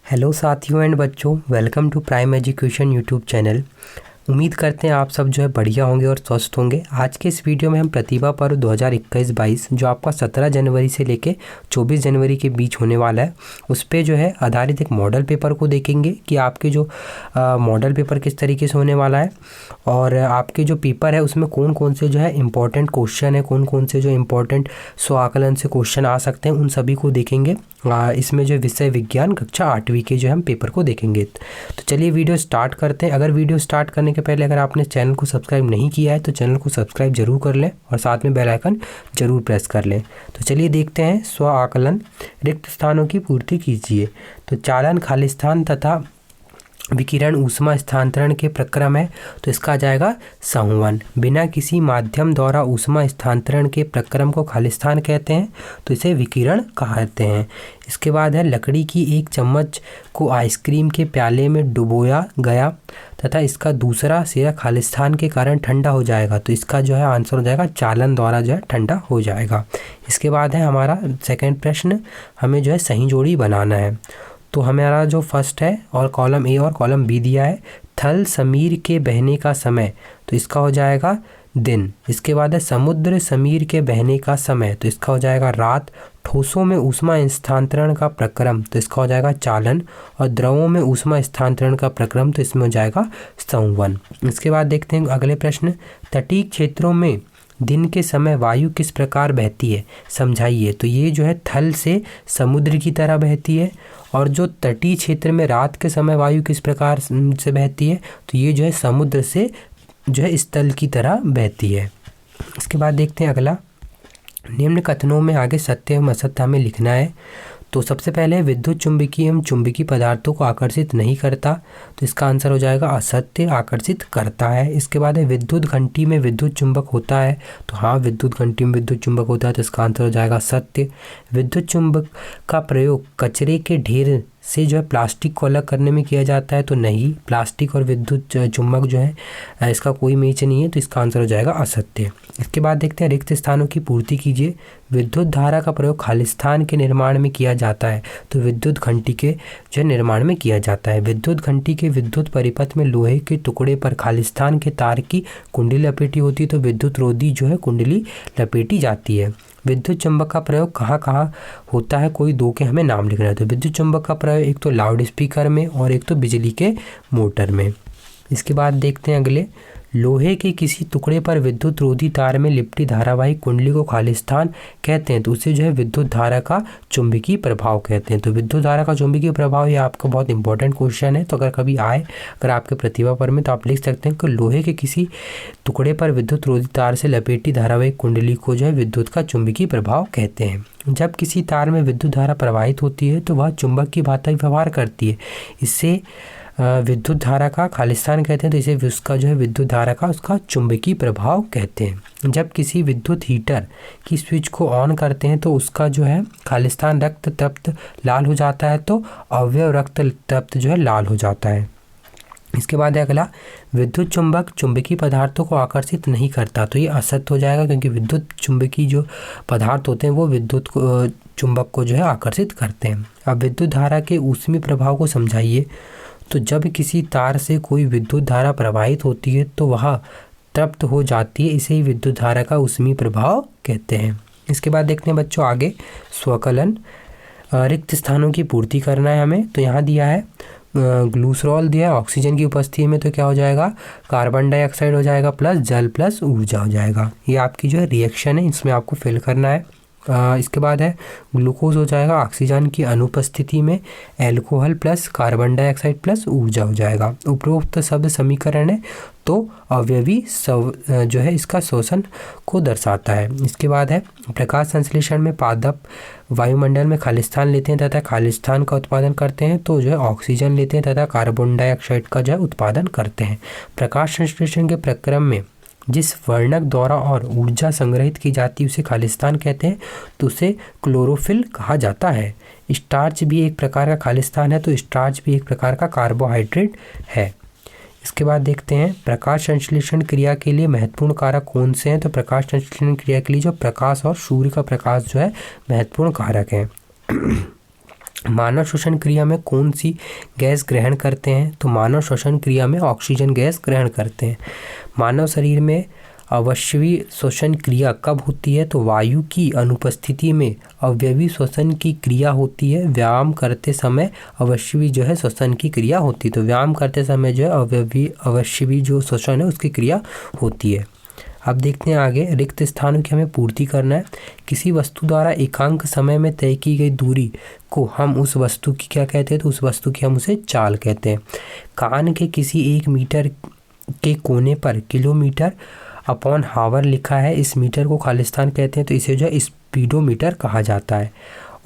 Hello साथियों and बच्चों, welcome to prime education YouTube channel. उम्मीद करते हैं आप सब जो है बढ़िया होंगे और स्वस्थ होंगे। आज के इस वीडियो में हम प्रतिभा पर्व 2021-22 जो आपका 17 जनवरी से लेके 24 जनवरी के बीच होने वाला है, उस पे जो है आधारित एक मॉडल पेपर को देखेंगे कि आपके जो मॉडल पेपर किस तरीके से होने वाला है और आपके जो पेपर है उसमें कौन कौन से जो है इम्पोर्टेंट क्वेश्चन है, कौन कौन से जो इम्पोर्टेंट स्व आकलन से क्वेश्चन आ सकते हैं, उन सभी को देखेंगे। इसमें जो विषय विज्ञान कक्षा 8वीं के जो हम पेपर को देखेंगे। तो चलिए वीडियो स्टार्ट करते हैं। अगर वीडियो स्टार्ट करने के पहले अगर आपने चैनल को सब्सक्राइब नहीं किया है तो चैनल को सब्सक्राइब जरूर कर लें और साथ में बेल आइकन जरूर प्रेस कर लें। तो चलिए देखते हैं। स्व आकलन, रिक्त स्थानों की पूर्ति कीजिए। तो चालन, खालिस्तान तथा विकिरण ऊष्मा स्थानांतरण के प्रक्रम है, तो इसका आ जाएगा संवहन। बिना किसी माध्यम द्वारा ऊष्मा स्थानांतरण के प्रक्रम को खालिस्तान कहते हैं, तो इसे विकिरण कहते हैं। इसके बाद है लकड़ी की एक चम्मच को आइसक्रीम के प्याले में डुबोया गया तथा इसका दूसरा सिरा खालिस्तान के कारण ठंडा हो जाएगा, तो इसका जो है आंसर हो जाएगा चालन द्वारा जो है ठंडा हो जाएगा। इसके बाद है हमारा सेकेंड प्रश्न, हमें जो है सही जोड़ी बनाना है। तो हमारा जो फर्स्ट है और कॉलम ए और कॉलम बी दिया है, थल समीर के बहने का समय, तो इसका हो जाएगा दिन। इसके बाद है समुद्र समीर के बहने का समय, तो इसका हो जाएगा रात। ठोसों में ऊष्मा स्थानांतरण का प्रक्रम, तो इसका हो जाएगा चालन। और द्रवों में ऊष्मा स्थानांतरण का प्रक्रम, तो इसमें हो जाएगा संवहन। इसके बाद देखते हैं अगले प्रश्न, तटीय क्षेत्रों में दिन के समय वायु किस प्रकार बहती है, समझाइए। तो ये जो है थल से समुद्र की तरह बहती है और जो तटीय क्षेत्र में रात के समय वायु किस प्रकार से बहती है, तो ये जो है समुद्र से जो है स्थल की तरह बहती है। इसके बाद देखते हैं अगला, निम्न कथनों में आगे सत्य एवं असत्य हमें लिखना है। तो सबसे पहले विद्युत चुंबकीय एवं चुंबकीय पदार्थों को आकर्षित नहीं करता, तो इसका आंसर हो जाएगा असत्य, आकर्षित करता है। इसके बाद है विद्युत घंटी में विद्युत चुंबक होता है, तो हाँ विद्युत घंटी में विद्युत चुंबक होता है, तो इसका आंसर हो जाएगा सत्य। विद्युत चुंबक का प्रयोग कचरे के ढेर से जो है प्लास्टिक को अलग करने में किया जाता है, तो नहीं, प्लास्टिक और विद्युत चुंबक जो है इसका कोई मैच नहीं है, तो इसका आंसर हो जाएगा असत्य। इसके बाद देखते हैं रिक्त स्थानों की पूर्ति कीजिए। विद्युत धारा का प्रयोग खालिस्तान के निर्माण में किया जाता है, तो विद्युत घंटी के जो है निर्माण में किया जाता है। विद्युत घंटी के विद्युत परिपथ में लोहे के टुकड़े पर खालिस्तान के तार की कुंडली लपेटी होती है, तो विद्युत रोधी जो है कुंडली लपेटी जाती है। विद्युत चुंबक का प्रयोग कहाँ कहाँ होता है, कोई दो के हमें नाम लिखना है। तो विद्युत चुंबक का प्रयोग एक तो लाउड स्पीकर में और एक तो बिजली के मोटर में। इसके बाद देखते हैं अगले, लोहे के किसी टुकड़े पर विद्युत रोधी तार में लिपटी धारावाहिक कुंडली को खालिस्तान कहते हैं, तो उसे जो है विद्युत धारा का चुंबकीय प्रभाव कहते हैं। तो विद्युत धारा का चुंबकीय प्रभाव ये आपका बहुत इंपॉर्टेंट क्वेश्चन है, तो अगर कभी आए अगर आपके प्रतिभा पर में, तो आप लिख सकते हैं कि लोहे के किसी टुकड़े पर विद्युत रोधी तार से लपेटी धारावाहिक कुंडली को जो है विद्युत का चुंबकीय प्रभाव कहते हैं। जब किसी तार में विद्युत धारा प्रवाहित होती है तो वह चुंबक की भांति व्यवहार करती है, इससे विद्युत धारा का खालिस्तान कहते हैं, तो इसे उसका जो है विद्युत धारा का उसका चुंबकीय प्रभाव कहते हैं। जब किसी विद्युत हीटर की स्विच को ऑन करते हैं तो उसका जो है खालिस्तान रक्त तप्त लाल हो जाता है, तो अवयव रक्त तप्त जो है लाल हो जाता है। इसके बाद है अगला, विद्युत चुंबक चुंबकीय पदार्थों को आकर्षित नहीं करता, तो ये असत्य हो जाएगा, क्योंकि विद्युत चुंबकीय जो पदार्थ होते हैं वो विद्युत चुंबक को जो है आकर्षित करते हैं। अब विद्युत धारा के ऊष्मीय प्रभाव को समझाइए। तो जब किसी तार से कोई विद्युत धारा प्रवाहित होती है तो वह तप्त हो जाती है, इसे ही विद्युत धारा का ऊष्मीय प्रभाव कहते हैं। इसके बाद देखते हैं बच्चों आगे, स्वकलन, रिक्त स्थानों की पूर्ति करना है हमें। तो यहाँ दिया है ग्लूसरॉल दिया है, ऑक्सीजन की उपस्थिति में, तो क्या हो जाएगा कार्बन डाइऑक्साइड हो जाएगा प्लस जल प्लस ऊर्जा हो जाएगा। ये आपकी जो है रिएक्शन है, इसमें आपको फिल करना है। इसके बाद है ग्लूकोज हो जाएगा ऑक्सीजन की अनुपस्थिति में, alcohol plus carbon dioxide plus ऊर्जा हो जाएगा। उपरोक्त शब्द समीकरण है, तो अवयवी जो है इसका शोषण को दर्शाता है। इसके बाद है प्रकाश संश्लेषण में पादप वायुमंडल में खालिस्तान लेते हैं तथा खालिस्तान का उत्पादन करते हैं, तो जो है ऑक्सीजन लेते हैं तथा कार्बन डाइऑक्साइड का जो है उत्पादन करते हैं। प्रकाश संश्लेषण के प्रक्रम में जिस वर्णक द्वारा और ऊर्जा संग्रहित की जाती है उसे खालिस्तान कहते हैं, तो उसे क्लोरोफिल कहा जाता है। स्टार्च भी एक प्रकार का खालिस्तान है, तो स्टार्च भी एक प्रकार का कार्बोहाइड्रेट है। इसके बाद देखते हैं प्रकाश संश्लेषण क्रिया के लिए महत्वपूर्ण कारक कौन से हैं। तो प्रकाश संश्लेषण क्रिया के लिए जो प्रकाश और सूर्य का प्रकाश जो है महत्वपूर्ण कारक है। मानव श्वसन क्रिया में कौन सी गैस ग्रहण करते हैं? तो मानव श्वसन क्रिया में ऑक्सीजन गैस ग्रहण करते हैं। मानव शरीर में अवयवी श्वसन क्रिया कब होती है? तो वायु की अनुपस्थिति में अवयवी श्वसन की क्रिया होती है। व्यायाम करते समय अवयवी जो है श्वसन की क्रिया होती है। तो व्यायाम करते समय जो है अवयवी जो श्वसन है उसकी क्रिया होती है। अब देखते हैं आगे, रिक्त स्थानों की हमें पूर्ति करना है। किसी वस्तु द्वारा एकांक समय में तय की गई दूरी को हम उस वस्तु की क्या कहते हैं? तो उस वस्तु की हम उसे चाल कहते हैं। कान के किसी 1 मीटर के कोने पर किलोमीटर अपॉन हावर लिखा है। इस मीटर को खालिस्तान कहते हैं, तो इसे जो है स्पीडोमीटर कहा जाता है।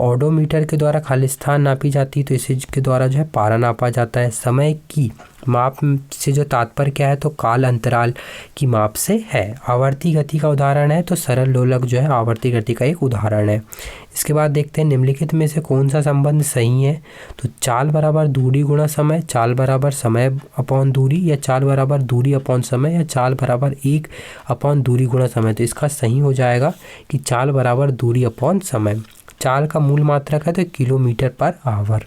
ऑडोमीटर के द्वारा खालिस्तान नापी जाती है, तो इसे के द्वारा जो है पारा नापा जाता है। समय की माप से जो तात्पर्य क्या है? तो काल अंतराल की माप से है। आवर्ती गति का उदाहरण है, तो सरल लोलक जो है आवर्ती गति का एक उदाहरण है। इसके बाद देखते हैं निम्नलिखित में से कौन सा संबंध सही है? तो चाल बराबर दूरी गुणा समय, चाल बराबर समय अपॉन दूरी, या चाल बराबर दूरी अपॉन समय, या चाल बराबर 1 अपॉन दूरी गुणा समय। तो इसका सही हो जाएगा कि चाल बराबर दूरी अपॉन समय। चाल का मूल मात्रक है तो किलोमीटर पर आवर।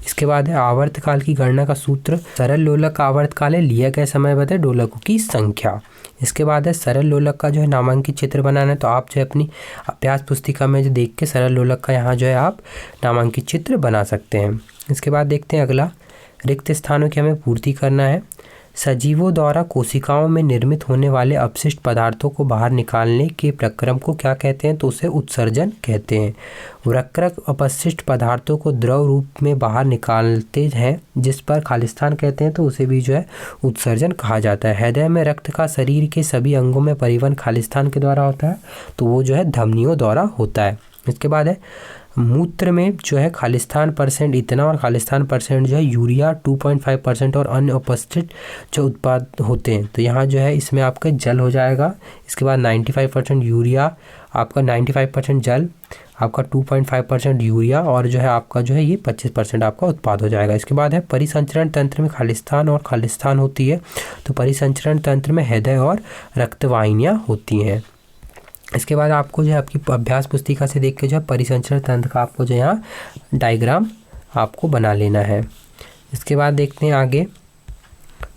इसके बाद है आवर्तकाल की गणना का सूत्र। सरल लोलक का आवर्तकाल है लिया गया समय बटे दोलकों की संख्या। इसके बाद है सरल लोलक का जो है नामांकित चित्र बनाना है, तो आप जो है अपनी अभ्यास पुस्तिका में जो देख के सरल लोलक का यहाँ जो है आप नामांकित चित्र बना सकते हैं। इसके बाद देखते हैं अगला, रिक्त स्थानों की हमें पूर्ति करना है। सजीवों द्वारा कोशिकाओं में निर्मित होने वाले अपशिष्ट पदार्थों को बाहर निकालने के प्रक्रम को क्या कहते हैं? तो उसे उत्सर्जन कहते हैं। वृक्क अपशिष्ट पदार्थों को द्रव रूप में बाहर निकालते हैं, जिस पर खालिस्तान कहते हैं, तो उसे भी जो है उत्सर्जन कहा जाता है। हृदय में रक्त का शरीर के सभी अंगों में परिवहन खालिस्तान के द्वारा होता है, तो वो जो है धमनियों द्वारा होता है। इसके बाद है मूत्र में जो है खालिस्तान % इतना और खालिस्तान % जो है यूरिया 2.5% और अन्य अपशिष्ट जो उत्पाद होते हैं, तो यहाँ जो है इसमें आपका जल हो जाएगा। इसके बाद 95% यूरिया, आपका 95% जल, आपका 2.5% यूरिया, और जो है आपका जो है ये 25% आपका उत्पाद हो जाएगा। इसके बाद है परिसंचरण तंत्र में खालिस्तान और खालिस्तान होती है, तो परिसंचरण तंत्र में हृदय और रक्तवाहिनियाँ होती हैं। इसके बाद आपको जो है आपकी अभ्यास पुस्तिका से देख के जो है परिसंचरण तंत्र का आपको जो यहाँ डायग्राम आपको बना लेना है। इसके बाद देखते हैं आगे,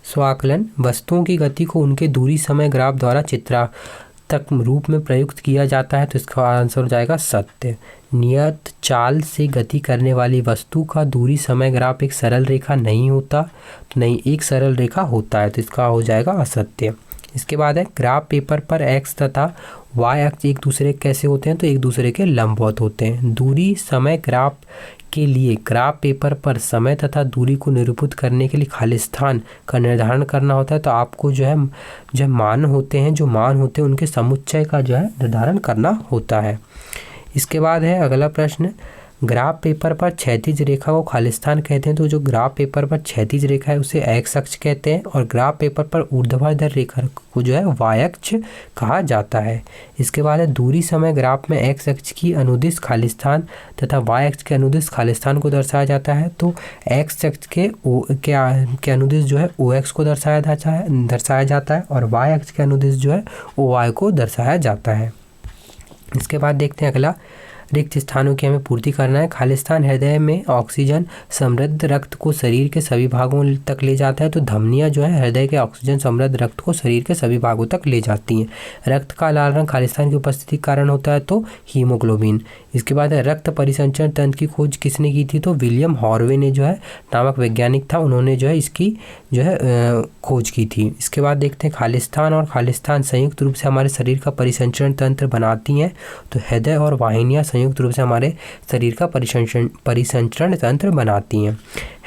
स्वाकलन। वस्तुओं की गति को उनके दूरी समय ग्राफ द्वारा चित्रात्मक रूप में प्रयुक्त किया जाता है, तो इसका आंसर हो जाएगा सत्य। नियत चाल से गति करने वाली वस्तु का दूरी समय ग्राफ एक सरल रेखा नहीं होता, तो नहीं, एक सरल रेखा होता है, तो इसका हो जाएगा असत्य। इसके बाद है ग्राफ पेपर पर एक्स तथा वाई अक्ष एक दूसरे कैसे होते हैं? तो एक दूसरे के लंबवत होते हैं। दूरी समय ग्राफ के लिए ग्राफ पेपर पर समय तथा दूरी को निरूपित करने के लिए खालिस्तान का निर्धारण करना होता है, तो आपको जो है मान होते हैं उनके समुच्चय का जो है निर्धारण करना होता है। इसके बाद है अगला प्रश्न, ग्राफ पेपर पर क्षैतिज रेखा को खालिस्तान कहते हैं, तो जो ग्राफ पेपर पर क्षैतिज रेखा है उसे एक्स अक्ष कहते हैं, और ग्राफ पेपर पर ऊर्ध्वाधर रेखा को जो है वाई अक्ष कहा जाता है। इसके बाद है दूरी समय ग्राफ में एक्स अक्ष की अनुदिश खालिस्तान तथा वाई अक्ष के अनुदिश खालिस्तान को दर्शाया जाता है, तो एक्स अक्ष के अनुदिश जो है ओ एक्स को दर्शाया जाता है और वाई अक्ष के अनुदिश जो है ओ वाई को दर्शाया जाता है। इसके बाद देखते हैं अगला, रिक्त स्थानों की हमें पूर्ति करना है। खालिस्तान हृदय में ऑक्सीजन समृद्ध रक्त को शरीर के सभी भागों तक ले जाता है, तो धमनियां जो है हृदय के ऑक्सीजन समृद्ध रक्त को शरीर के सभी भागों तक ले जाती हैं। रक्त का लाल रंग खालिस्तान की उपस्थिति के कारण होता है, तो हीमोग्लोबिन। इसके बाद है रक्त परिसंचरण तंत्र की खोज किसने की थी? तो विलियम हॉर्वे ने जो है नामक वैज्ञानिक था, उन्होंने जो है इसकी जो है खोज की थी। इसके बाद देखते हैं खालिस्तान और खालिस्तान संयुक्त रूप से हमारे शरीर का परिसंचरण तंत्र बनाती हैं, तो हृदय और वाहिनियाँ संयुक्त रूप से हमारे शरीर का परिसंचरण तंत्र बनाती हैं।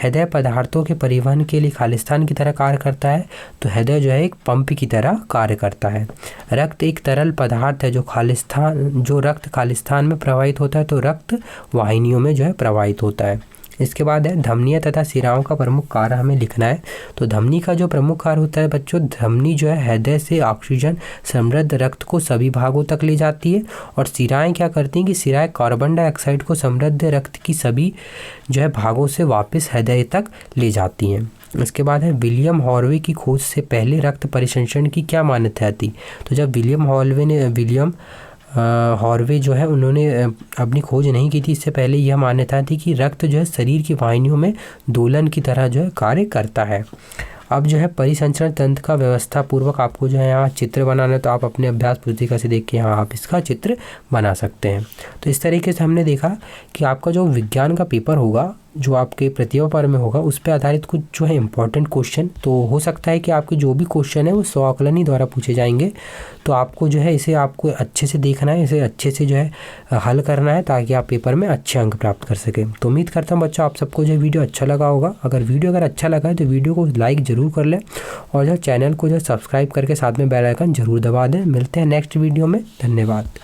हृदय पदार्थों के परिवहन के लिए खालिस्तान की तरह कार्य करता है, तो हृदय जो है एक पंप की तरह कार्य करता है। रक्त एक तरल पदार्थ है जो रक्त खालिस्तान में प्रवाहित होता है, तो रक्त वाहिनियों में जो है प्रवाहित होता है। इसके बाद है धमनियाँ तथा सिराओं का प्रमुख कार्य हमें लिखना है, तो धमनी का जो प्रमुख कार्य होता है बच्चों, धमनी जो है हृदय से ऑक्सीजन समृद्ध रक्त को सभी भागों तक ले जाती है, और सिराएं क्या करती हैं कि सिराएं कार्बन डाइऑक्साइड को समृद्ध रक्त की सभी जो है भागों से वापस हृदय तक ले जाती हैं। इसके बाद है विलियम हॉर्वे की खोज से पहले रक्त परिसंचरण की क्या मान्यता थी? तो जब विलियम हॉर्वे जो है उन्होंने अपनी खोज नहीं की थी। इससे पहले यह मान्यता थी कि रक्त जो है शरीर की वाहिनियों में दोलन की तरह जो है कार्य करता है। अब जो है परिसंचरण तंत्र का व्यवस्था पूर्वक आपको जो है यहाँ चित्र बनाना है, तो आप अपने अभ्यास पुस्तिका से देख के यहाँ आप इसका चित्र बना सकते हैं। तो इस तरीके से हमने देखा कि आपका जो विज्ञान का पेपर होगा, जो आपके प्रतिभा पर्व में होगा, उस पर आधारित कुछ जो है इम्पोर्टेंट क्वेश्चन, तो हो सकता है कि आपके जो भी क्वेश्चन है वो स्वआकलन ही द्वारा पूछे जाएंगे। तो आपको जो है इसे आपको अच्छे से देखना है, इसे अच्छे से जो है हल करना है, ताकि आप पेपर में अच्छे अंक प्राप्त कर सकें। तो उम्मीद करता हूँ बच्चों आप सबको जो वीडियो अच्छा लगा होगा। अगर वीडियो अच्छा लगा है तो वीडियो को लाइक ज़रूर कर लें और जो चैनल को जो सब्सक्राइब करके साथ में बेल आइकन ज़रूर दबा दें। मिलते हैं नेक्स्ट वीडियो में। धन्यवाद।